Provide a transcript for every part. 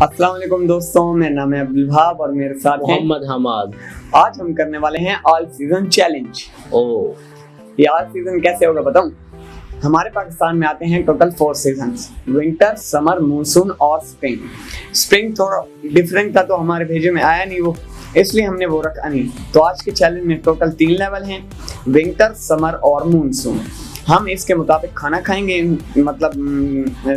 अस्सलाम वालेकुम दोस्तों, मेरा नाम है अब्दुल वहाब और मेरे साथ हैं मोहम्मद हमाद। आज हम करने वाले हैं ऑल सीजन चैलेंज। ये ऑल सीजन कैसे होगा बताऊं? हमारे पाकिस्तान में आते हैं total 4 seasons, winter, summer, monsoon और स्प्रिंग। स्प्रिंग थोड़ा डिफरेंट था तो हमारे भेजे में आया नहीं वो, इसलिए हमने वो रखा नहीं। तो आज के चैलेंज में टोटल 3 लेवल हैं, विंटर, समर और मानसून। हम इसके मुताबिक खाना खाएंगे, मतलब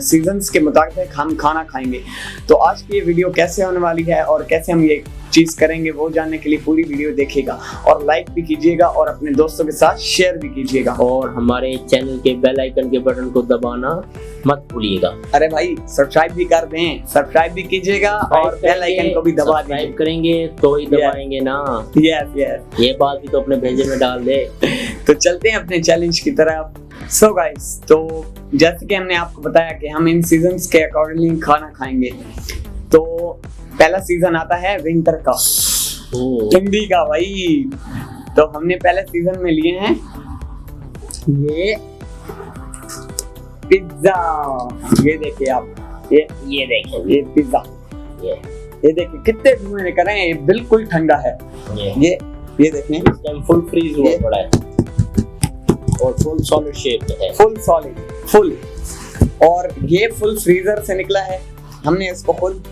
सीजन्स के मुताबिक हम खाना खाएंगे। तो आज की ये वीडियो कैसे होने वाली है और कैसे हम ये चीज़ करेंगे वो जानने के लिए पूरी वीडियो देखिएगा और लाइक भी कीजिएगा और अपने दोस्तों के साथ शेयर भी कीजिएगा और हमारे चैनल के बेल आइकन के बटन को दबाना मत भूलिएगा। अरे भाई सब्सक्राइब भी कर दें, सब्सक्राइब भी कीजिएगा और बेल आइकन को भी दबा दें। सब्सक्राइब करेंगे तो ही दबाएंगे ना। यस ये बात भी तो अपने भेजे में डाल दे। तो चलते हैं अपने चैलेंज की तरफ। सो गाइस, तो जैसे कि हमने आपको बताया कि हम इन सीजन्स के अकॉर्डिंगली खाना खाएंगे। तो पहला सीजन आता है विंटर का, ठंडी का भाई। तो हमने पहले सीजन में लिए हैं ये पिज्जा। ये देखिए आप, ये देखिए ये पिज्जा, ये देखिए कितने धुएं निकल रहे हैं। ये बिल्कुल ठंडा है। ये देखें, फुल फ्रीज हुआ पड़ा है और फुल सॉलिड शेप में है। Full solid, full. और ये फुल फ्रीजर से निकला है। हमने इसको खुद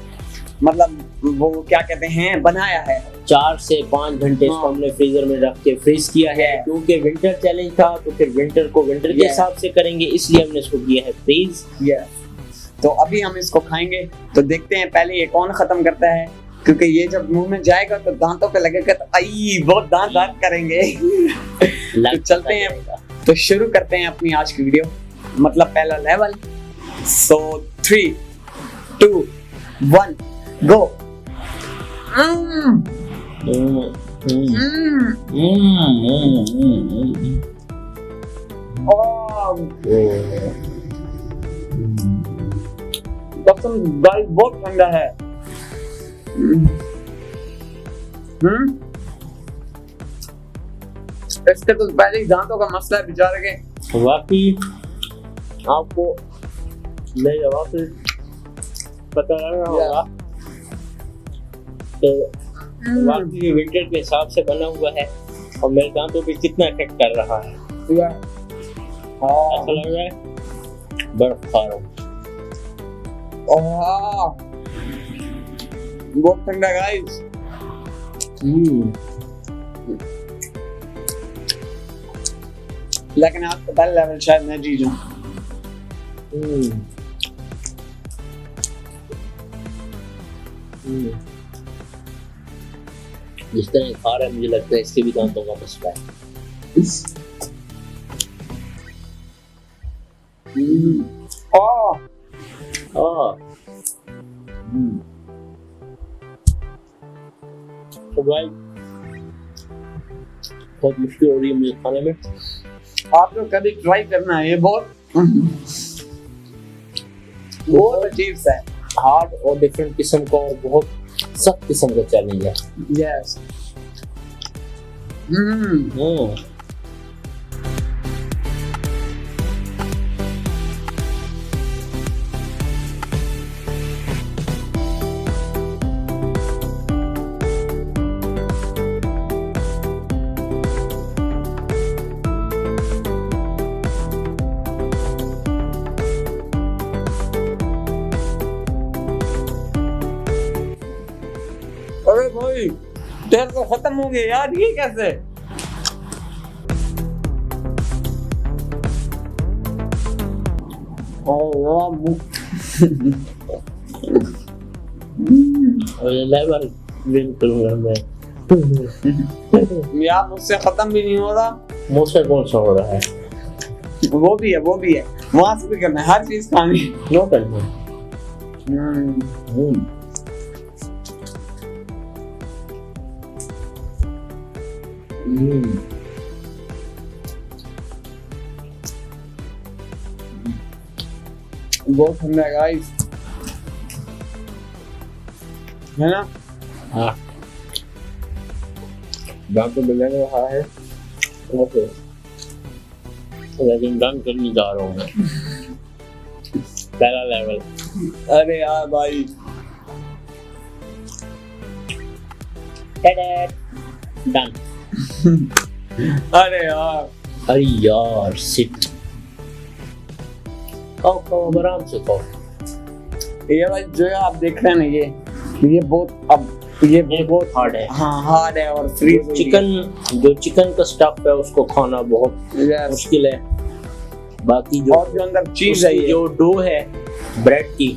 मतलब वो क्या कहते हैं बनाया है। 4 से 5 घंटे इसको हमने फ्रीजर में रख के फ्रीज किया है, क्योंकि विंटर चैलेंज था तो फिर विंटर को विंटर के हिसाब से करेंगे, इसलिए हमने इसको किया है फ्रीज। तो अभी हम इसको खाएंगे। तो देखते हैं पहले ये कौन खत्म करता है, क्योंकि ये जब मुंह में जाएगा तो दांतों पे लगेगा तो आई बहुत दांत दर्द करेंगे। तो चलते हैं, तो शुरू करते हैं अपनी आज की वीडियो, मतलब पहला लेवल। सो 3, 2, 1 गो। गाइस बहुत ठंडा है। इसके तो पहले ही दांतों का मसला है बेचारे के। वाकई आपको मेरे जवाब से पता लग रहा होगा तो वाकई विंटर के हिसाब से बना हुआ है और मेरे दांतों पे कितना इफेक्ट कर रहा है। ऐसा लग रहा है बर्फ खा रहा हूँ। बहुत ठंडा गाइस। लेकिन आज का पहला लेवल शायद मैं जीत जाऊं। जिस तरह खा रहा है मुझे लगता है इसके भी दांतों का मसला है। तो भाई बहुत मुश्किल हो रही है मुझे खाने में। आप लोग कभी ट्राई करना है, ये बहुत अजीब सा है, हार्ड और डिफरेंट किस्म का और बहुत सख्त किस्म का चैलेंज है। यस। अरे भाई तेल तो खत्म हो गया यार, ये कैसे? लेवल विन करूंगा मैं। यार मुझसे खत्म भी नहीं हो रहा। मुझसे कौन सा हो रहा है? वो भी है वहां से भी करना है, हर चीज खानी। नो करना। बहुत ठंडा है गाइस, है ना? हाँ, दांतों में लग रहा है। ओके, लेकिन डन करने जा रहा हूँ पहला लेवल। अरे यार भाई डन। अरे यार, अरे यार सिट। खाओ खाओ आराम से खाओ। ये भाई जो आप देख रहे हैं ना, ये बहुत अब ये बहुत हार्ड है। हाँ हार्ड है और फ्रीज जो चिकन का स्टफ है उसको खाना बहुत मुश्किल है। बाकी जो और जो अंदर चीज है, जो डो है ब्रेड की,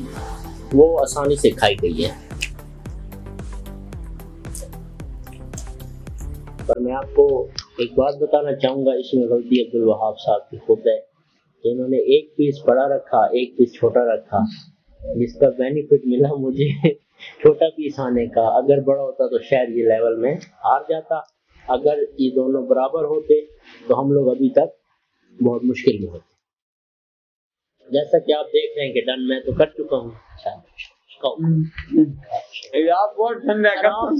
वो आसानी से खाई गई है। पर मैं आपको एक बात बताना चाहूंगा, इसमें गलती अब्दुल वहाब साहब की खुद है। इन्होंने एक पीस बड़ा रखा, एक पीस छोटा रखा, जिसका बेनिफिट मिला मुझे छोटा पीस आने का। अगर बड़ा होता तो शायद ये लेवल में हार जाता। अगर ये दोनों बराबर होते तो हम लोग अभी तक बहुत मुश्किल में होते। जैसा कि आप देख रहे हैं कि डन मैं तो कर चुका हूँ। आप बहुत ठंडा है,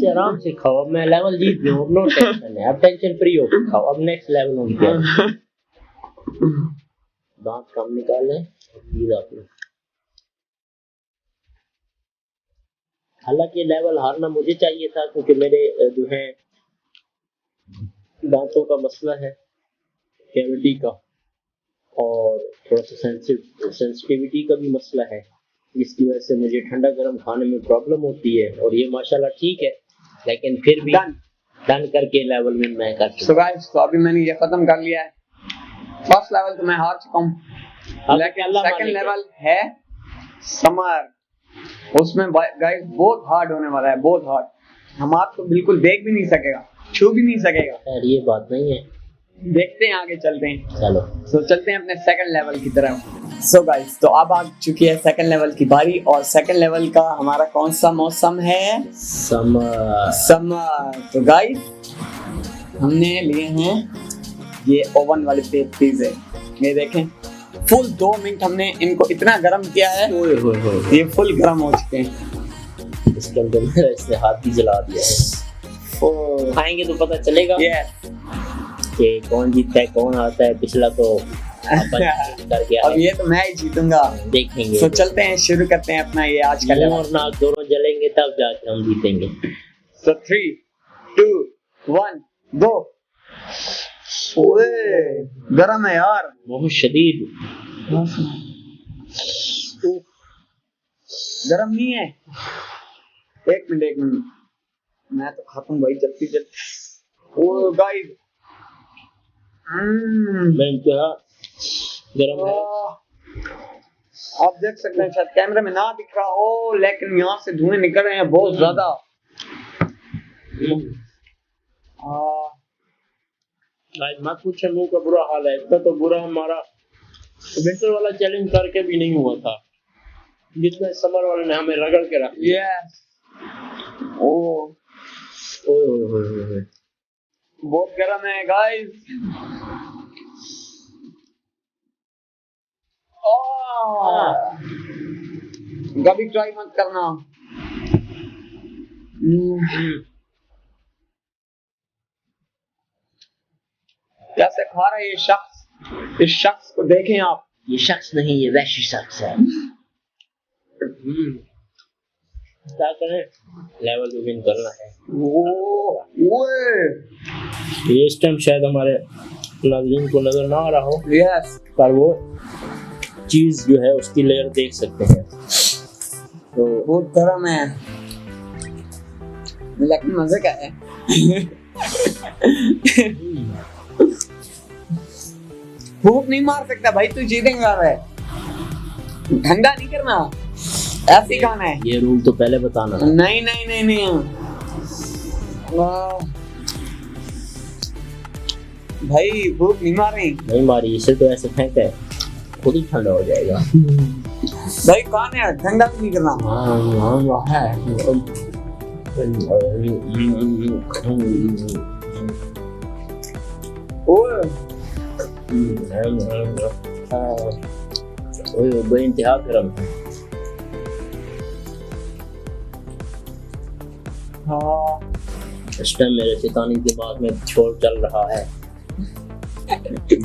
आराम से खाओ। अब मैं लेवल जीत गया हूँ, नो टेंशन है। अब टेंशन फ्री होकर खाओ। अब नेक्स्ट लेवल हो गया। दांत कम निकाले। हालांकि लेवल हारना मुझे चाहिए था, क्योंकि मेरे जो है दांतों का मसला है, कैविटी का, और थोड़ा सा सेंसिटिविटी का भी मसला है, जिसकी वजह से मुझे ठंडा गर्म खाने में प्रॉब्लम होती है। और ये माशाल्लाह ठीक है, लेकिन फिर भी डन करके लेवल में मैं कर चुका। So guys, तो अभी मैंने ये खत्म कर लिया है। फर्स्ट लेवल तो मैं हार चुका हूँ, लेकिन सेकंड लेवल है समर। उसमें गाइस बहुत हार्ड होने वाला है, बहुत हार्ड। हम आपको बिल्कुल देख भी नहीं सकेगा, छू भी नहीं सकेगा। यार ये बात नहीं है, देखते हैं आगे चलते हैं। चलो तो चलते हैं अपने सेकंड लेवल की तरफ। सो गाइस, तो अब आ चुकी है सेकंड लेवल की बारी, और सेकंड लेवल का हमारा कौन सा मौसम है? समर। तो गाइस हमने लिए हैं ये ओवन वाले पिज़्ज़े। ये देखें, फुल 2 मिनट हमने इनको इतना गर्म किया है, ये फुल गर्म हो चुके हैं। इसके अंदर मेरा इसने हाथ भी जला दिया है। खाएंगे तो पता चलेगा कि कौन जीतता है कौन हारता है। पिछला तो कर गया, अब ये तो मैं ही जीतूंगा, देखेंगे। तो चलते हैं, शुरू करते हैं अपना ये आज का लेवल। और नाक दोनों जलेंगे तब जाके हम जीतेंगे। So 3, 2, 1, go। ओए गरम है यार, बहुत शदीद। गरम नहीं है। एक मिनट मैं तो खाता हूँ भाई जल्दी जल्दी। ओ गाइस, क्या गरम है। आप देख सकते हैं, शायद कैमरे में ना दिख रहा हो, लेकिन यहाँ से धुएं निकल रहे हैं बहुत ज्यादा। मत पूछे, मुंह का बुरा हाल है। इतना तो बुरा हमारा विंटर वाला चैलेंज करके भी नहीं हुआ था, जितना समर वाले ने हमें रगड़ के रख दिया। बहुत गर्म है गाइस। कभी ट्राई मत करना। कैसे खा रहा है ये शख्स? इस शख्स को देखें आप। ये शख्स नहीं, ये वैशी शख्स है। क्या करें, लेवल भी विन करना है। ये इस टाइम शायद हमारे नाज़रीन को नजर ना आ रहा हो, पर वो चीज जो है उसकी लेयर देख सकते हैं। तो बहुत गर्म है, लेकिन मजे का है। भूख नहीं मार सकता भाई, तू जीतेगा। ठंडा नहीं करना, ऐसे खाना है। ये रूल तो पहले बताना। नहीं नहीं नहीं नहीं भाई, भूख नहीं मारी। नहीं मारी, इसे तो ऐसे फेंका है, खुद ही ठंडा हो जाएगा। भाई कौन है, ठंडा भी नहीं करना। इंतहा गर्म है। इस टाइम मेरे शैतानी दिमाग में शोर चल रहा है कि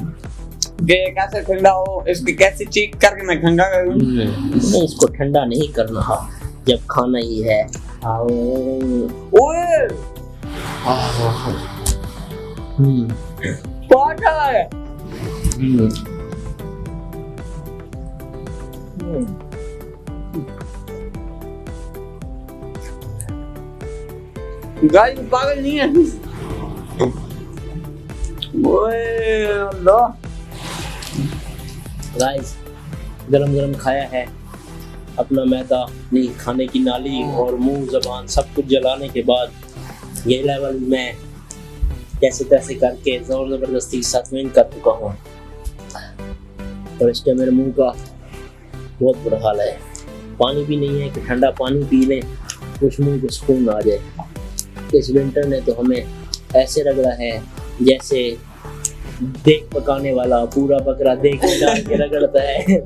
कैसे ठंडा हो, इसकी कैसे चीख करके मैं ठंडा करूं। नहीं, इसको ठंडा नहीं करना, जब खाना ही है। ओए बहुत अच्छा है। गाइस पागल नहीं है। ओए अल्लाह। गाइस गरम गरम खाया है, अपना मैदा नहीं खाने की नाली और मुंह जबान सब कुछ जलाने के बाद ये लेवल मैं कैसे तैसे करके जोर जबरदस्ती के साथ विन कर चुका हूँ। और इस टाइम मेरे मुंह का बहुत बुरा हाल है। पानी भी नहीं है कि ठंडा पानी पी लें कुछ मुंह को सुकून आ जाए। इस विंटर ने तो हमें ऐसे रगड़ा है जैसे देख पकाने वाला पूरा बकरा देख में डाल के रगड़ता है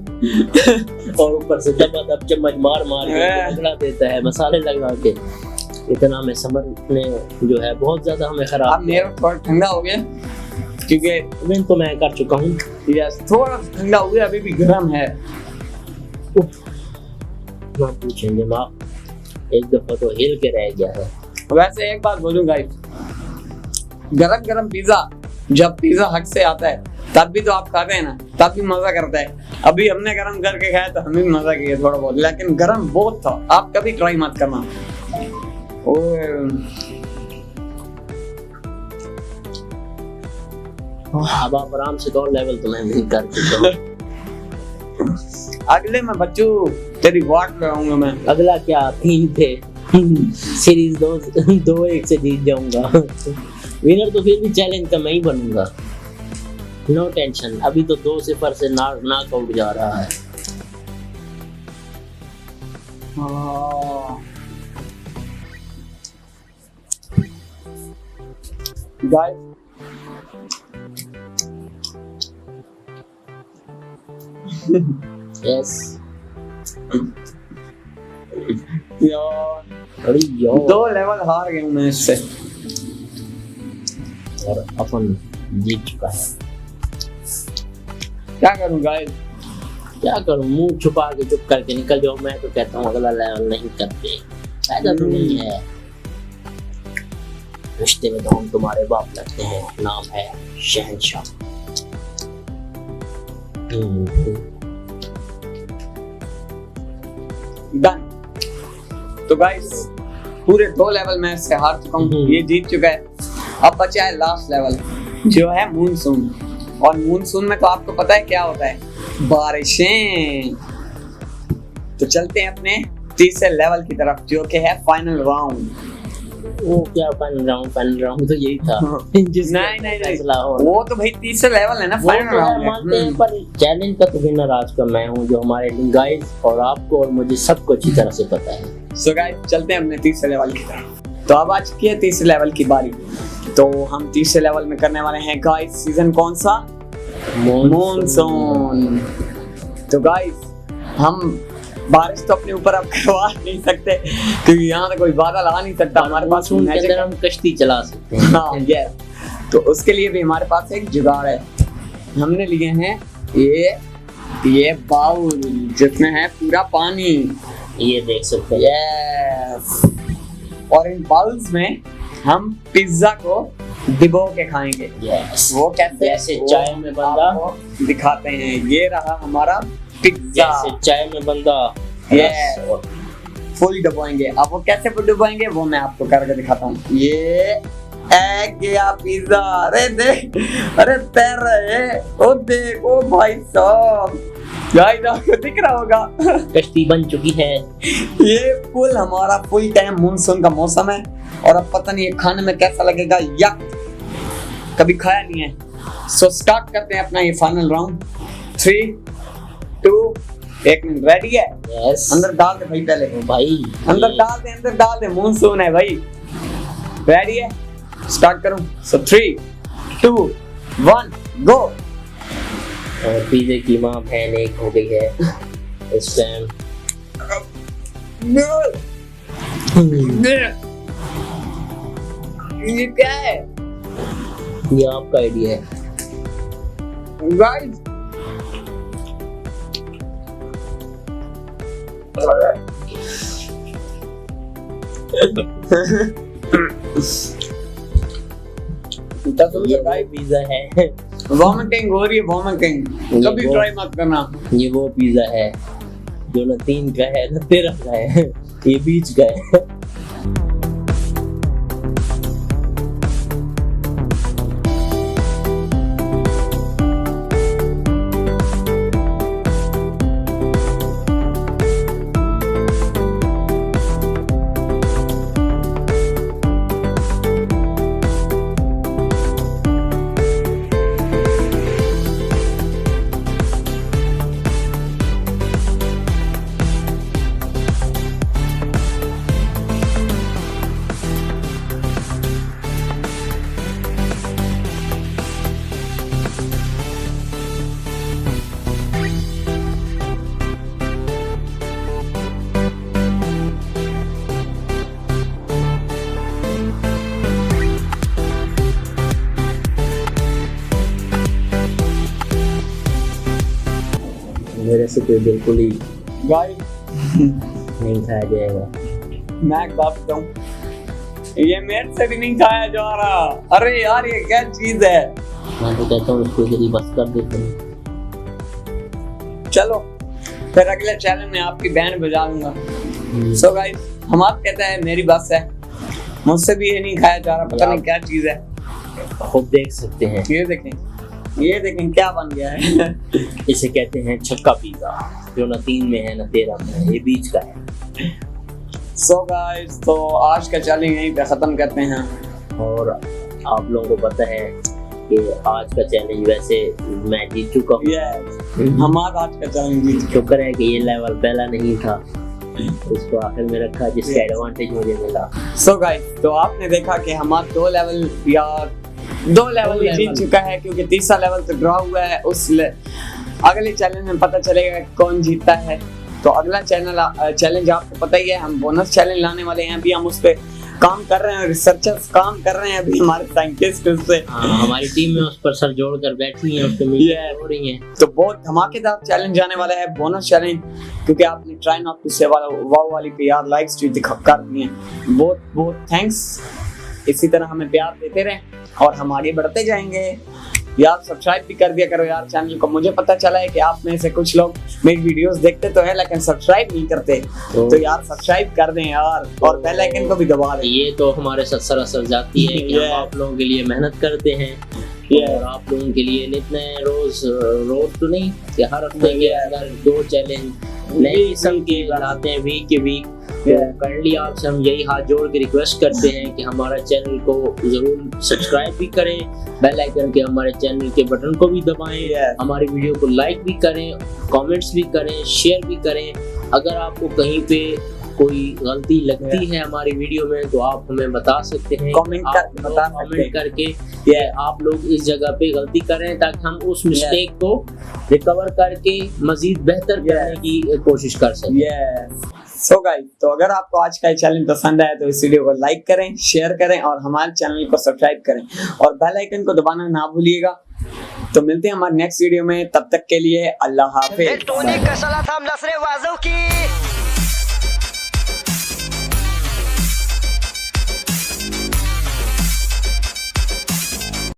और ऊपर से दबा चम्मच मार मार के रगड़ा देता है मसाले लगा के। इतना में समर ने जो है बहुत ज्यादा हमें खराब। अब मेरा थोड़ा ठंडा हो गया क्योंकि विन तो मैं कर चुका हूँ। यस थोड़ा ठंडा हो गया, अभी भी गर्म है। ना पूछें दिमाग एक दफा तो हिल के रह गया है। वैसे एक बात बोलूं गाइस, गरम गरम पिज्जा जब पिज्जा हट से आता है तब भी तो आप खाते हैं ना, तब भी मजा करता है। अभी हमने गरम करके खाया तो हमें भी मजा किया थोड़ा बहुत, लेकिन गरम बहुत था। आप कभी ट्राई मत करना। अब आप आराम से 2 लेवल तो मैं नहीं कर चुका हूँ। अगले में बच्चू तेरी वाट लगाऊंगा मैं। अगला क्या 3 थे सीरीज 2-1 से जीत जाऊंगा। विनर तो फिर भी चैलेंज का मैं ही बनूंगा। नो टेंशन, अभी तो 2-0 से नॉक आउट जा रहा है। गाइस यस यार अरे यार 2 लेवल हार गया हूं मैं इससे और अपन जीत चुका है। क्या करूं गाइस, क्या करूं, मुंह छुपा के चुप करके निकल जाओ। मैं तो कहता हूँ अगला लेवल नहीं करते, फायदा तो नहीं है। रिश्ते में तो हम तुम्हारे बाप लगते हैं, नाम है शहंशाह। डन। तो गाइस पूरे 2 लेवल मैं इससे हार चुका हूँ, ये जीत चुका है। अब बचा है लास्ट लेवल जो है मूनसून। और मूनसून में तो आपको पता है क्या होता है, बारिशें। तो चलते हैं अपने तीसरे लेवल की तरफ जो कि है फाइनल राउंड। वो क्या फाइनल राउंड तो यही था। नहीं वो तो भाई तीसरा लेवल है ना, फाइनल राउंड मानते हैं, पर चैलेंज का तो विनर आज का मैं हूँ, जो हमारे गाइस और आपको और मुझे सबको अच्छी तरह से पता है। सो गाइस चलते हैं अपने तीसरे लेवल की तरफ। तो अब आ चुकी है तीसरे लेवल की बारी। तो हम तीसरे लेवल में करने वाले हैं गाइस सीजन कौन सा, मॉनसून। तो गाइस हम बारिश तो अपने ऊपर अब करवा नहीं सकते क्योंकि यहाँ तो कोई बादल आ नहीं सकता। हमारे पास के अंदर हम कश्ती चला सकते हैं। हाँ ये तो उसके लिए भी हमारे पास एक जुगाड़ है। हमने लिए हैं ये बाउल जिसमें है पूरा पानी, ये देख सकते हैं। यस। और इन बाउल्स में हम पिज्जा को डिबो के खाएंगे। यस। वो कैसे, जैसे चाय में बंदा दिखाते हैं। ये रहा हमारा पिज्जा, जैसे चाय में बंदा ये फुल डुबोएंगे। अब वो कैसे डुबोएंगे वो मैं आपको करके दिखाता हूँ। ये एग या पिज्जा, अरे देख, अरे तैर रहे, ओ देख, ओ भाई साहब, गाइस आपको दिख रहा होगा कश्ती बन चुकी है। ये फुल हमारा फुल टाइम मानसून का मौसम है। और अब पता नहीं ये खाने में कैसा लगेगा, यक, कभी खाया नहीं है। सो स्टार्ट करते हैं अपना ये फाइनल राउंड। 3 2 1 मिनट। रेडी है? यस। अंदर डाल दे भाई, पहले भाई अंदर डाल दे, मानसून है भाई। रेडी है? स्टार्ट करूं? सो 3 2 1 गो। और पिज़्ज़े की मां बहन एक हो गई है इस टाइम। ये क्या है? ये आपका आइडिया है गाइस। ये वो पिज्जा है। वॉमिटिंग हो रही है, वॉमिटिंग कभी ट्राई मत करना। ये वो पिज्जा है जो न 3 का है न 13 का है, ये बीच का है। मेरे से तो बिल्कुल ही गाइस नहीं खाया जाएगा। मैं एक बात बताऊं, ये मेरे से भी नहीं खाया जा रहा। अरे यार ये क्या चीज है। मैं तो कहता हूँ इसको जल्दी बस कर देते हैं। चलो फिर अगले चैनल में आपकी बैंड बजा दूंगा। सो गाइस हम आप कहते हैं मेरी बस है, मुझसे भी ये नहीं खाया जा रहा, पता नहीं क्या चीज है। खुद देख सकते हैं। ये देखें क्या बन गया है। इसे कहते हैं छक्का पिज्जा, जो न 3 में है न 13 में है, ये बीच का है। सो गाइस तो आज का चैलेंज यहीं पे खत्म करते हैं। और आप लोगों को पता है कि आज का चैलेंज वैसे मैं जीत चुका हूँ। हमारा आज का चैलेंज जीत। शुक्र है कि ये लेवल पहला नहीं था, इसको आखिर में रखा जिसका एडवांटेज मुझे मिला। सो गाइस तो आपने देखा कि हमारा 2 लेवल जीत चुका है, क्योंकि तीसरा लेवल तो ड्रॉ हुआ है। अगले चैलेंज में पता चलेगा कौन जीतता है। तो अगला चैलेंज आपको पता ही है, हम बोनस चैलेंज लाने वाले हैं। अभी हम उस पे काम कर रहे हैं, रिसर्चर्स काम कर रहे हैं, अभी हमारे साइंटिस्ट उससे हमारी टीम में उस पर सर जोड़कर बैठी हैं, उस पे मीटिंग हो रही हैं। तो बहुत धमाकेदार चैलेंज आने वाला है, बोनस चैलेंज, क्योंकि आपने ट्राई नॉट टू से वाव वाली पे यार लाइक्स कर दिए। बहुत बहुत थैंक्स। इसी तरह हमें प्यार देते रहें और हम आगे बढ़ते जाएंगे। यार सब्सक्राइब भी कर दिया करो यार चैनल को। मुझे पता चला है कि आप में से कुछ लोग मेरी वीडियोस देखते तो है लेकिन सब्सक्राइब नहीं करते, तो यार सब्सक्राइब कर दें यार, और बेल आइकन को भी दबा दें। ये तो हमारे साथ सरासर जाती है कि हम आप लोगों के लिए मेहनत करते हैं और आप लोगों के लिए इतने रोज तो नहीं कि हर हफ्ते के अगर 2 चैलेंज नए किस्म के बनाते हैं वीक के वीक। काइंडली आपसे हम यही हाथ जोड़ के रिक्वेस्ट करते हैं कि हमारा चैनल को जरूर सब्सक्राइब भी करें, बेल आइकन के हमारे चैनल के बटन को भी दबाएं, हमारी वीडियो को लाइक भी करें, कमेंट्स भी करें, शेयर भी करें। अगर आपको कहीं पे कोई गलती लगती है हमारी वीडियो में तो आप हमें बता सकते हैं, कमेंट करके आप लोग इस जगह पे गलती करें ताकि हम उस मिस्टेक को रिकवर करके मजीद बेहतर करने की कोशिश कर सकें। सो गाइस तो अगर आपको आज का चैलेंज पसंद आया तो इस वीडियो को लाइक करें, शेयर करें और हमारे चैनल को सब्सक्राइब करें और बेल आइकन को दबाना ना भूलिएगा। तो मिलते हैं हमारे नेक्स्ट वीडियो में, तब तक के लिए अल्लाह हाफिज।